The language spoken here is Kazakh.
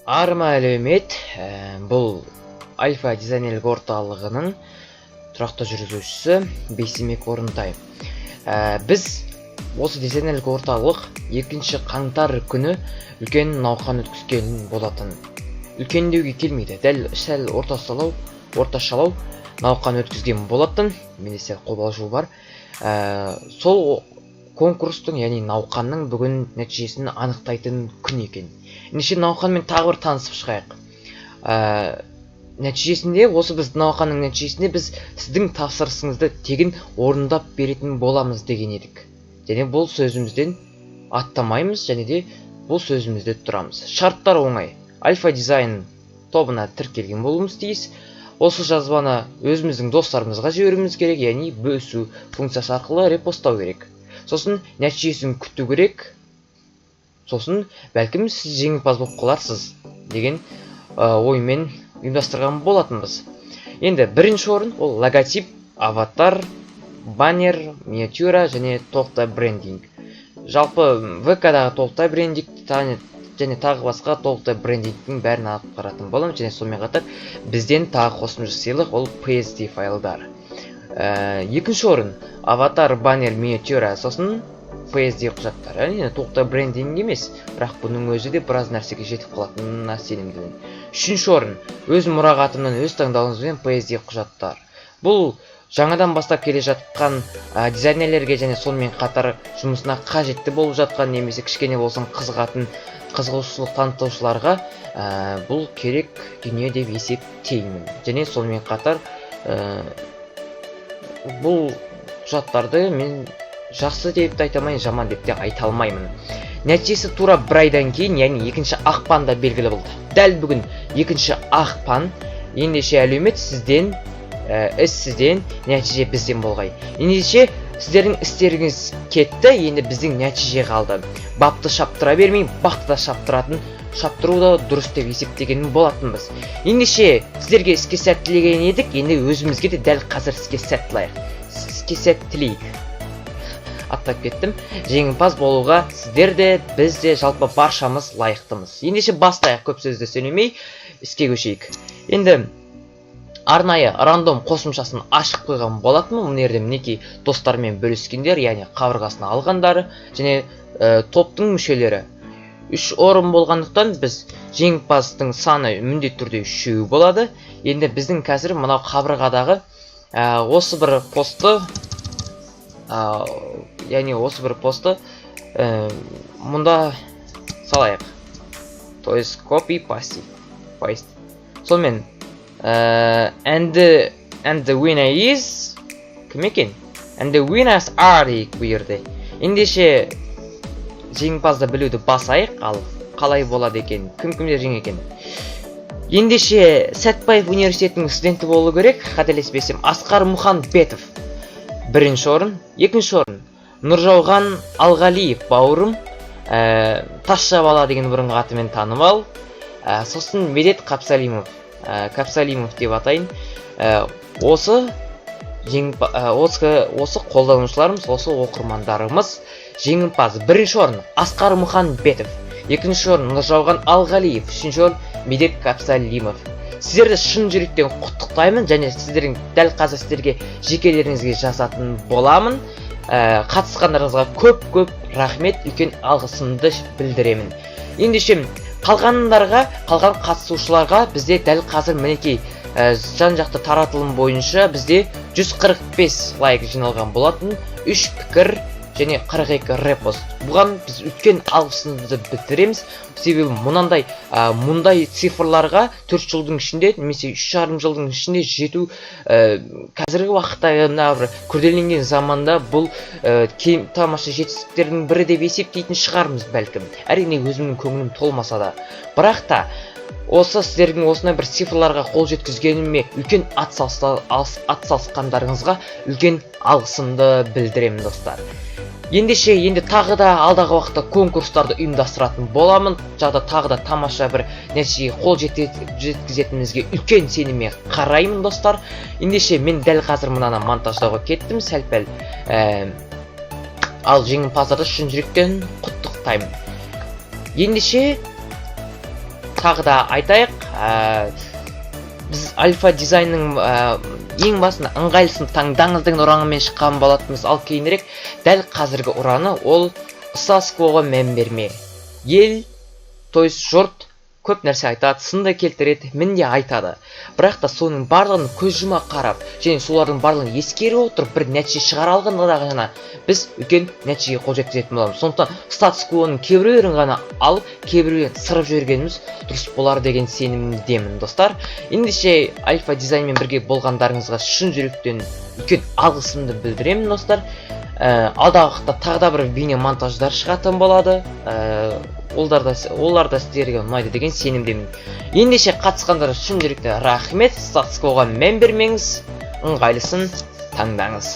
Арма әлеумет бұл Альфа дизайнерлік орталығының тұрақты жүргізушісі Бейсембек Орынтай. Біз осы дизайнерлік орталық 2 қаңтар күні үлкен науқан өткізген болатын. Үлкен деуге келмейді, дәл сәл орташалау науқан өткізген болатын. Менде сәл қобалжу бар. Сол конкурстың, яғни науқанның бүгін нәтижесін анықтайтын күн екен. Ендеше науқанмен тағы бір танысып шығайық. Нәтижесінде, осы біз науқанның нәтижесінде біз сіздің тапсырысыңызды тегін орындап беретін боламыз деген едік. Және бұл сөзімізден аттамаймыз, және де бұл сөзімізде тұрамыз. Шарттар оңай. Альфа дизайн тобына тіркелген болуымыз тиіс. Осы жазбаны өзіміздің достарымызға жіберуіміз керек, яғни бөлісу функциясы арқылы репосттау керек. Сосын нәтижесін күту керек. Сосын бәлкім сіз жеңімпаз болып қаларсыз деген оймен ұйымдастырған болатынбыз. Енді бірінші орын ол логотип, аватар, баннер, миниатюра және толықтай брендинг. Жалпы ВК-дағы толықтай брендинг және тағы басқа толықтай брендингтің бәрін алып қаратын боламын. Және сонымен қатар бізден тағы қосымша сыйлық ол PSD файлдар. Екінші орын аватар, баннер, миниатюра, сосын PSD құжаттар. Әрине толықтай брендинг емес, бірақ бұның өзі де біраз нәрсеге жетіп қалатынына сенімдімін. Үшінші орын өз мұрағатымнан өз таңдауыңызбен PSD құжаттар. Бұл жаңадан бастап келе жатқан дизайнерлерге және сонымен қатар жұмысына қажетті болып жатқан немесе кішкене болсын қызығушылық танытушыларға бұл керек дүние деп есептеймін. Және сонымен қатар бұл құжаттарды мен жақсы деп те айта алмаймын, жаман деп те айта алмаймын. Нәтижесі тура бір айдан кейін, яғни 2 ақпанда белгілі болды. Дәл бүгін 2 ақпан. Ендеше әлеумет сізден, іс сізден, нәтиже бізден болғай. Ендеше сіздердің істеріңіз кетті, енді біздің нәтиже қалды. Бапты шаптыра бермей, бақты да шаптыру да дұрыс деп есептеген болатынбыз. Ендеше сіздерге іске сәт тілеген едік, енді өзімізге де дәл қазір іске сәт тілейік. Іске сәт тілейік. Аттап кеттім. Жеңімпаз болуға сіздер де, біз де, жалпы баршамыз лайықтымыз. Ендеше бастайық, көп сөзді сөйлемей, іске көшейік. Енді арнайы рандом қосымшасын ашып қойған болатынмын. Мұны жерде мінекей достармен бөліскендер, яғни қабырғасына алғандары және топтың мүшелері. 3 орын болғандықтан біз жеңімпаздың саны міндетті түрде 3 болады. Енді біздің қазір мынау қабырғадағы осы бір постты, яғни осы бір постты мұнда салайық. То есть copy paste. Сонымен and the winner is кім екен? And the winners are дейік бұл жерде. Ендеше жеңімпазды білуді басайық, ал қалай болады екен, кім-кімдер жеңген екен. Ендеше Сәтбаев университетінің студенті болу керек, қателеспесем, Асқар Мұханбетов бірінші орын. Екінші орын Нұржауған Алғалиев бауырым, Тазша бала деген бұрынғы атымен танымал. Сосын Медет Қапсалимов деп атайын. Осы қолданушыларымыз, осы оқырмандарымыз жеңімпаз. Бірінші орын Асқар Мұханбетов, екінші орын Нұржауған Алғалиев, үшінші орын Медет Қапсалимов. Сіздерді шын жүректен құттықтаймын, және сіздердің дәл қазір сіздерге жекелеріңізге жазатын боламын. Қатысқандарыңызға көп рахмет, үлкен алғысымды білдіремін. Ендеше қалған қатысушыларға бізде дәл қазір мінекей жан-жақты таратылым бойынша бізде 145 лайк жиналған болатын, 3 пікір және 42 репост. Бұған біз үлкен алғысымызды білдіреміз. Себебі мұндай цифрларға 4 жылдың ішінде, немесе 3,5 жылдың ішінде жету қазіргі уақытта күрделенген заманда бұл тамаша жетістіктердің бірі деп есептейтін шығармыз бәлкім. Әрине өзімнің көңілім толмаса да. Бірақ та осы сіздердің осындай бір цифрларға қол жеткізгеніме үлкен атсалысқандарыңызға үлкен алғысымды білдіремін, достар. Ендеше тағы да алдағы уақытта конкурстарды ұйымдастыратын боламын. Тағы да тамаша бір нәтижеге қол жеткізетінімізге үлкен сеніммен қараймын, достар. Ендеше мен дәл қазір мынаны монтаждауға кеттім, сәл-пәл. Ал жеңімпаздарды шын жүректен құттықтаймын. Ендеше тағы да айтайық, біз альфа дизайнның ең басында ыңғайлысын таңдаңыз деген ұранымен шыққан болатынбыз, ал кейінірек дәл қазіргі ұраны ол статус-квоға мән берме. Ел, то есть жұрт көп нәрсе айтады, сынды келтіреді, мінде айтады. Бірақ та соның барлығын көз жұма қарап, және солардың барлығын ескере отырып бір нәтиже шығара алғанда ғана біз үлкен нәтижеге қол жеткізетін боламыз. Сондықтан статус-квоның кейбіреулерін ғана алып, кейбіреулерін сырып жібергеніміз дұрыс болар деген сенімдемін, достар. Ендеше альфа дизайнмен бірге болғандарыңызға шын жүректен үлкен алғысымды білдіремін, достар. Алдағы уақытта тағы да бір бейне монтаждар шығатын болады. Олар да сіздерге ұнайды деген сенімдемін. Ендеше қатысқандар шын жүректен рахмет. Статус-квоға мән бермеңіз, ыңғайлысын таңдаңыз.